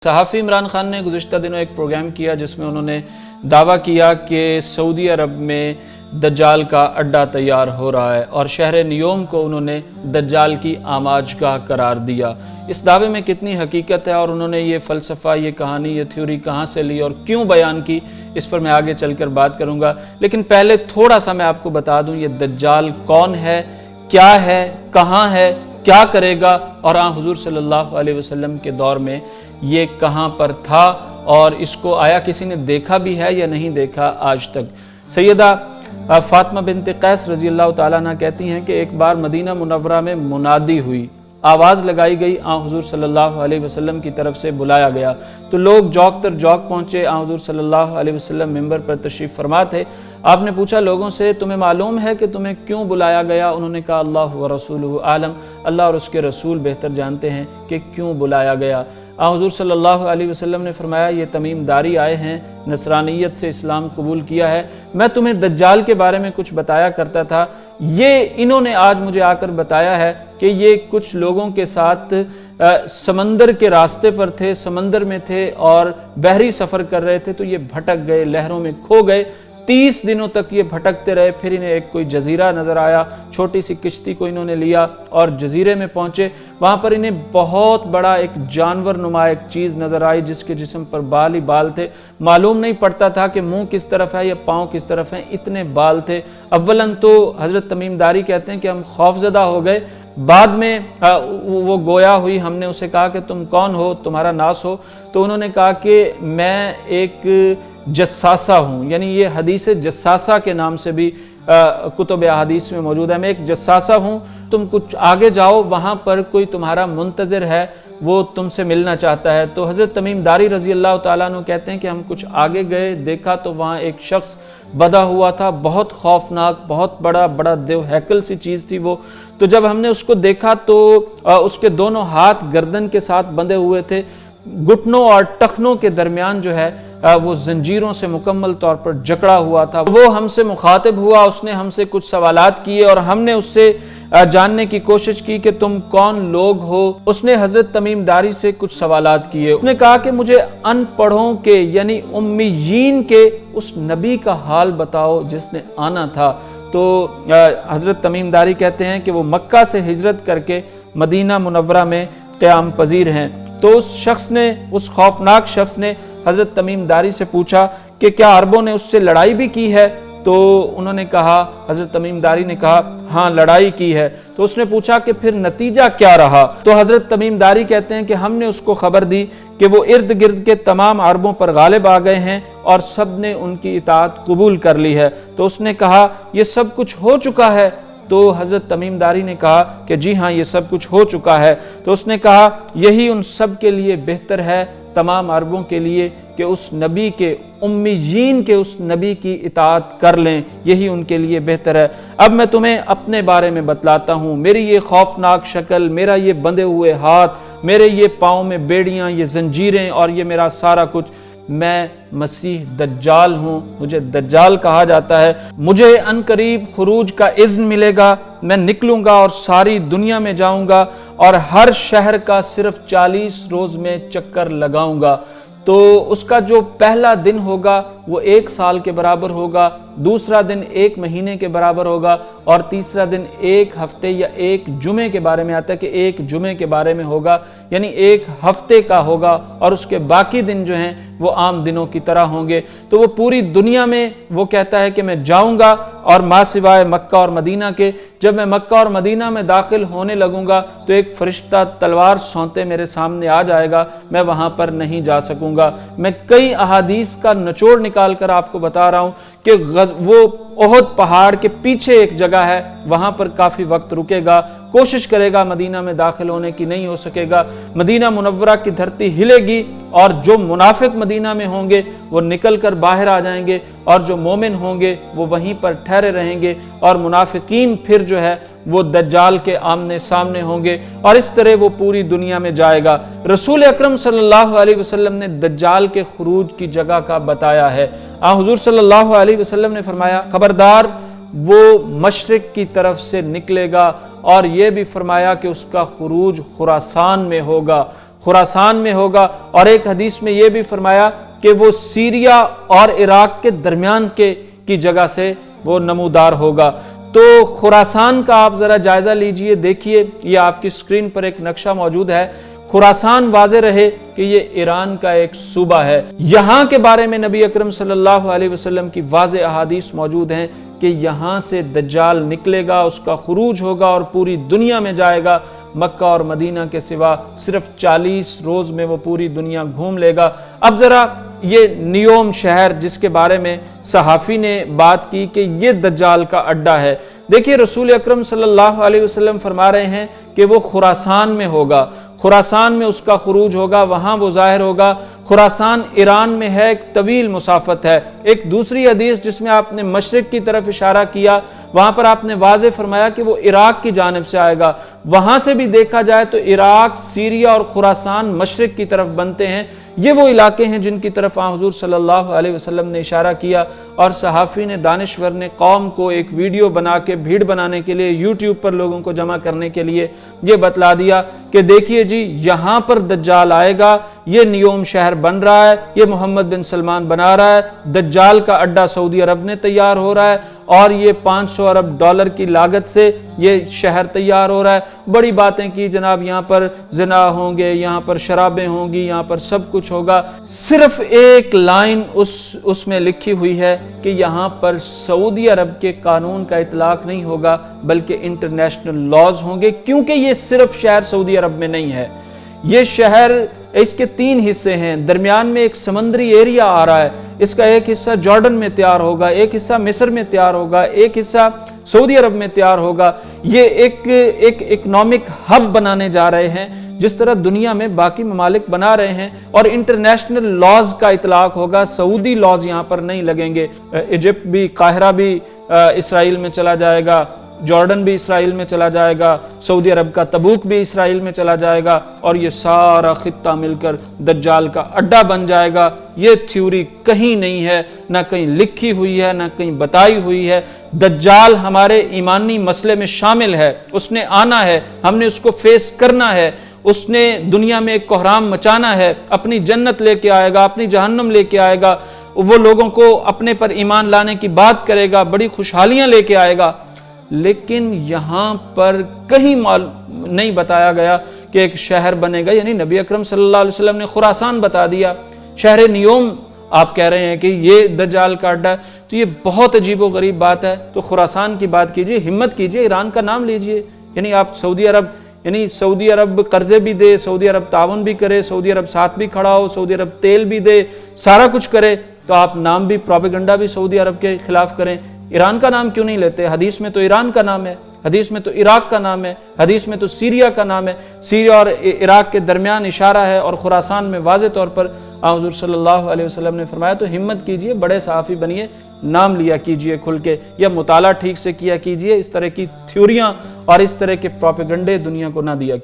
صحافی عمران خان نے گزشتہ دنوں ایک پروگرام کیا جس میں انہوں نے دعویٰ کیا کہ سعودی عرب میں دجال کا اڈہ تیار ہو رہا ہے اور شہر نیوم کو انہوں نے دجال کی آماجگاہ قرار دیا۔ اس دعوے میں کتنی حقیقت ہے اور انہوں نے یہ فلسفہ، یہ کہانی، یہ تھیوری کہاں سے لی اور کیوں بیان کی، اس پر میں آگے چل کر بات کروں گا۔ لیکن پہلے تھوڑا سا میں آپ کو بتا دوں یہ دجال کون ہے، کیا ہے، کہاں ہے، کیا کرے گا اور حضور صلی اللہ علیہ وسلم کے دور میں یہ کہاں پر تھا اور اس کو آیا کسی نے دیکھا بھی ہے یا نہیں دیکھا آج تک۔ سیدہ فاطمہ بنت قیس رضی اللہ تعالیٰ عنہ کہتی ہیں کہ ایک بار مدینہ منورہ میں منادی ہوئی، آواز لگائی گئی، حضور صلی اللہ علیہ وسلم کی طرف سے بلایا گیا تو لوگ جوک تر جوک پہنچے۔ حضور صلی اللہ علیہ وسلم منبر پر تشریف فرما تھے۔ آپ نے پوچھا لوگوں سے تمہیں معلوم ہے کہ تمہیں کیوں بلایا گیا؟ انہوں نے کہا اللہ و رسولہ عالم، اللہ اور اس کے رسول بہتر جانتے ہیں کہ کیوں بلایا گیا۔ حضور صلی اللہ علیہ وسلم نے فرمایا یہ تمیم داری آئے ہیں، نصرانیت سے اسلام قبول کیا ہے، میں تمہیں دجال کے بارے میں کچھ بتایا کرتا تھا، یہ انہوں نے آج مجھے آ کر بتایا ہے کہ یہ کچھ لوگوں کے ساتھ سمندر کے راستے پر تھے، سمندر میں تھے اور بحری سفر کر رہے تھے تو یہ بھٹک گئے، لہروں میں کھو گئے، 30 دنوں تک یہ بھٹکتے رہے، پھر انہیں ایک کوئی جزیرہ نظر آیا، چھوٹی سی کشتی کو انہوں نے لیا اور جزیرے میں پہنچے، وہاں پر انہیں بہت بڑا ایک جانور نما ایک چیز نظر آئی جس کے جسم پر بال ہی بال تھے، معلوم نہیں پڑتا تھا کہ منہ کس طرف ہے یا پاؤں کس طرف ہیں، اتنے بال تھے۔ اولاً تو حضرت تمیم داری کہتے ہیں کہ ہم خوفزدہ ہو گئے، بعد میں وہ گویا ہوئی، ہم نے اسے کہا کہ تم کون ہو، تمہارا ناس ہو، تو انہوں نے کہا کہ میں ایک جساسہ ہوں، یعنی یہ حدیث جساسہ کے نام سے بھی کتب احادیث میں موجود ہے، میں ایک جساسہ ہوں، تم کچھ آگے جاؤ، وہاں پر کوئی تمہارا منتظر ہے، وہ تم سے ملنا چاہتا ہے۔ تو حضرت تمیم داری رضی اللہ تعالیٰ عنہ کہتے ہیں کہ ہم کچھ آگے گئے، دیکھا تو وہاں ایک شخص بدھا ہوا تھا، بہت خوفناک، بہت بڑا دیو ہیکل سی چیز تھی وہ۔ تو جب ہم نے اس کو دیکھا تو اس کے دونوں ہاتھ گردن کے ساتھ بندھے ہوئے تھے، گھٹنوں اور ٹخنوں کے درمیان جو ہے وہ زنجیروں سے مکمل طور پر جکڑا ہوا تھا۔ وہ ہم سے مخاطب ہوا، اس نے ہم سے کچھ سوالات کیے اور ہم نے اس سے جاننے کی کوشش کی کہ تم کون لوگ ہو۔ اس نے حضرت تمیم داری سے کچھ سوالات کیے، اس نے کہا کہ مجھے ان پڑھوں کے یعنی امیین کے اس نبی کا حال بتاؤ جس نے آنا تھا۔ تو حضرت تمیم داری کہتے ہیں کہ وہ مکہ سے ہجرت کر کے مدینہ منورہ میں قیام پذیر ہیں۔ تو اس خوفناک شخص نے حضرت تمیم داری سے پوچھا کہ کیا عربوں نے اس سے لڑائی بھی کی ہے؟ تو انہوں نے کہا، حضرت تمیم داری نے کہا ہاں لڑائی کی ہے۔ تو اس نے پوچھا کہ پھر نتیجہ کیا رہا؟ تو حضرت تمیم داری کہتے ہیں کہ ہم نے اس کو خبر دی کہ وہ ارد گرد کے تمام عربوں پر غالب آ گئے ہیں اور سب نے ان کی اطاعت قبول کر لی ہے۔ تو اس نے کہا یہ سب کچھ ہو چکا ہے؟ تو حضرت تمیم داری نے کہا کہ جی ہاں یہ سب کچھ ہو چکا ہے۔ تو اس نے کہا یہی ان سب کے لیے بہتر ہے، تمام عربوں کے لیے، کہ اس نبی کے امیین کے اس نبی کی اطاعت کر لیں، یہی ان کے لیے بہتر ہے۔ اب میں تمہیں اپنے بارے میں بتلاتا ہوں، میری یہ خوفناک شکل، میرا یہ بندھے ہوئے ہاتھ، میرے یہ پاؤں میں بیڑیاں، یہ زنجیریں اور یہ میرا سارا کچھ، میں مسیح دجال ہوں، مجھے دجال کہا جاتا ہے۔ مجھے ان قریب خروج کا اذن ملے گا، میں نکلوں گا اور ساری دنیا میں جاؤں گا اور ہر شہر کا صرف 40 روز میں چکر لگاؤں گا۔ تو اس کا جو پہلا دن ہوگا وہ 1 سال کے برابر ہوگا، دوسرا دن 1 مہینے کے برابر ہوگا اور تیسرا دن 1 ہفتے یا 1 جمعے کے بارے میں آتا ہے کہ 1 جمعے کے بارے میں ہوگا، یعنی 1 ہفتے کا ہوگا اور اس کے باقی دن جو ہیں وہ عام دنوں کی طرح ہوں گے۔ تو وہ پوری دنیا میں وہ کہتا ہے کہ میں جاؤں گا اور ماں سوائے مکہ اور مدینہ کے، جب میں مکہ اور مدینہ میں داخل ہونے لگوں گا تو ایک فرشتہ تلوار سونتے میرے سامنے آ جائے گا، میں وہاں پر نہیں جا سکوں گا۔ میں کئی احادیث کا نچوڑ نکال کر آپ کو بتا رہا ہوں کہ وہ احد پہاڑ کے پیچھے ایک جگہ ہے، وہاں پر کافی وقت رکے گا، کوشش کرے گا مدینہ میں داخل ہونے کی، نہیں ہو سکے گا۔ مدینہ منورہ کی دھرتی ہلے گی اور جو منافق مدینہ میں ہوں گے وہ نکل کر باہر آ جائیں گے اور جو مومن ہوں گے وہ وہیں پر ٹھہرے رہیں گے اور منافقین پھر جو ہے وہ دجال کے آمنے سامنے ہوں گے اور اس طرح وہ پوری دنیا میں جائے گا۔ رسول اکرم صلی اللہ علیہ وسلم نے دجال کے خروج کی جگہ کا بتایا ہے۔ حضور صلی اللہ علیہ وسلم نے فرمایا خبردار وہ مشرق کی طرف سے نکلے گا، اور یہ بھی فرمایا کہ اس کا خروج خراسان میں ہوگا۔ خراسان میں ہوگا، اور ایک حدیث میں یہ بھی فرمایا کہ وہ سیریا اور عراق کے درمیان کی جگہ سے وہ نمودار ہوگا۔ تو خراسان کا آپ ذرا جائزہ لیجئے، دیکھیے یہ آپ کی سکرین پر ایک نقشہ موجود ہے۔ خراسان واضح رہے کہ یہ ایران کا ایک صوبہ ہے۔ یہاں کے بارے میں نبی اکرم صلی اللہ علیہ وسلم کی واضح احادیث موجود ہیں کہ یہاں سے دجال نکلے گا، اس کا خروج ہوگا اور پوری دنیا میں جائے گا، مکہ اور مدینہ کے سوا صرف 40 روز میں وہ پوری دنیا گھوم لے گا۔ اب ذرا یہ نیوم شہر جس کے بارے میں صحافی نے بات کی کہ یہ دجال کا اڈا ہے، دیکھیے رسول اکرم صلی اللہ علیہ وسلم فرما رہے ہیں کہ وہ خراسان میں ہوگا، خراسان میں اس کا خروج ہوگا، وہاں وہ ظاہر ہوگا۔ خراسان ایران میں ہے، ایک طویل مسافت ہے۔ ایک دوسری حدیث جس میں آپ نے مشرق کی طرف اشارہ کیا، وہاں پر آپ نے واضح فرمایا کہ وہ عراق کی جانب سے آئے گا۔ وہاں سے بھی دیکھا جائے تو عراق، سیریا اور خراسان مشرق کی طرف بنتے ہیں۔ یہ وہ علاقے ہیں جن کی طرف حضور صلی اللہ علیہ وسلم نے اشارہ کیا، اور صحافی نے، دانشور نے قوم کو ایک ویڈیو بنا کے بھیڑ بنانے کے لیے، یوٹیوب پر لوگوں کو جمع کرنے کے لیے یہ بتلا دیا کہ دیکھیے جی یہاں پر دجال آئے گا، یہ نیوم شہر بن رہا ہے، یہ محمد بن سلمان بنا رہا ہے، دجال کا اڈا سعودی عرب میں تیار ہو رہا ہے، اور یہ 500 ارب ڈالر کی لاگت سے یہ شہر تیار ہو رہا ہے۔ بڑی باتیں کی جناب، یہاں پر زنا ہوں گے، یہاں پر شرابیں ہوں گی، یہاں پر سب کچھ ہوگا۔ صرف ایک لائن اس میں لکھی ہوئی ہے کہ یہاں پر سعودی عرب کے قانون کا اطلاق نہیں ہوگا بلکہ انٹرنیشنل لاز ہوں گے، کیونکہ یہ صرف شہر سعودی عرب میں نہیں ہے۔ یہ شہر، اس کے 3 حصے ہیں، درمیان میں ایک سمندری ایریا آ رہا ہے، اس کا ایک حصہ جارڈن میں تیار ہوگا، ایک حصہ مصر میں تیار ہوگا، ایک حصہ سعودی عرب میں تیار ہوگا۔ یہ ایک اکنامک ہب بنانے جا رہے ہیں، جس طرح دنیا میں باقی ممالک بنا رہے ہیں، اور انٹرنیشنل لاز کا اطلاق ہوگا، سعودی لاز یہاں پر نہیں لگیں گے۔ ایجپٹ بھی، قاہرہ بھی اسرائیل میں چلا جائے گا، جارڈن بھی اسرائیل میں چلا جائے گا، سعودی عرب کا تبوک بھی اسرائیل میں چلا جائے گا، اور یہ سارا خطہ مل کر دجال کا اڈا بن جائے گا۔ یہ تھیوری کہیں نہیں ہے، نہ کہیں لکھی ہوئی ہے، نہ کہیں بتائی ہوئی ہے۔ دجال ہمارے ایمانی مسئلے میں شامل ہے، اس نے آنا ہے، ہم نے اس کو فیس کرنا ہے، اس نے دنیا میں ایک کوہرام مچانا ہے، اپنی جنت لے کے آئے گا، اپنی جہنم لے کے آئے گا، وہ لوگوں کو اپنے پر ایمان لانے کی بات کرے گا، بڑی خوشحالیاں لے کے آئے گا۔ لیکن یہاں پر کہیں نہیں بتایا گیا کہ ایک شہر بنے گا، یعنی نبی اکرم صلی اللہ علیہ وسلم نے خراسان بتا دیا، شہر نیوم آپ کہہ رہے ہیں کہ یہ دجال کا اڈا ہے، تو یہ بہت عجیب و غریب بات ہے۔ تو خراسان کی بات کیجئے، ہمت کیجئے، ایران کا نام لیجئے، یعنی آپ سعودی عرب قرضے بھی دے، سعودی عرب تعاون بھی کرے، سعودی عرب ساتھ بھی کھڑا ہو، سعودی عرب تیل بھی دے، سارا کچھ کرے، تو آپ نام بھی، پروپیگنڈا بھی سعودی عرب کے خلاف کریں۔ ایران کا نام کیوں نہیں لیتے؟ حدیث میں تو ایران کا نام ہے، حدیث میں تو عراق کا نام ہے، حدیث میں تو سیریا کا نام ہے، سیریا اور عراق کے درمیان اشارہ ہے، اور خراسان میں واضح طور پر حضور صلی اللہ علیہ وسلم نے فرمایا۔ تو ہمت کیجئے، بڑے صحافی بنیے، نام لیا کیجئے کھل کے، یا مطالعہ ٹھیک سے کیا کیجئے، اس طرح کی تھیوریاں اور اس طرح کے پروپیگنڈے دنیا کو نہ دیا کیجئے۔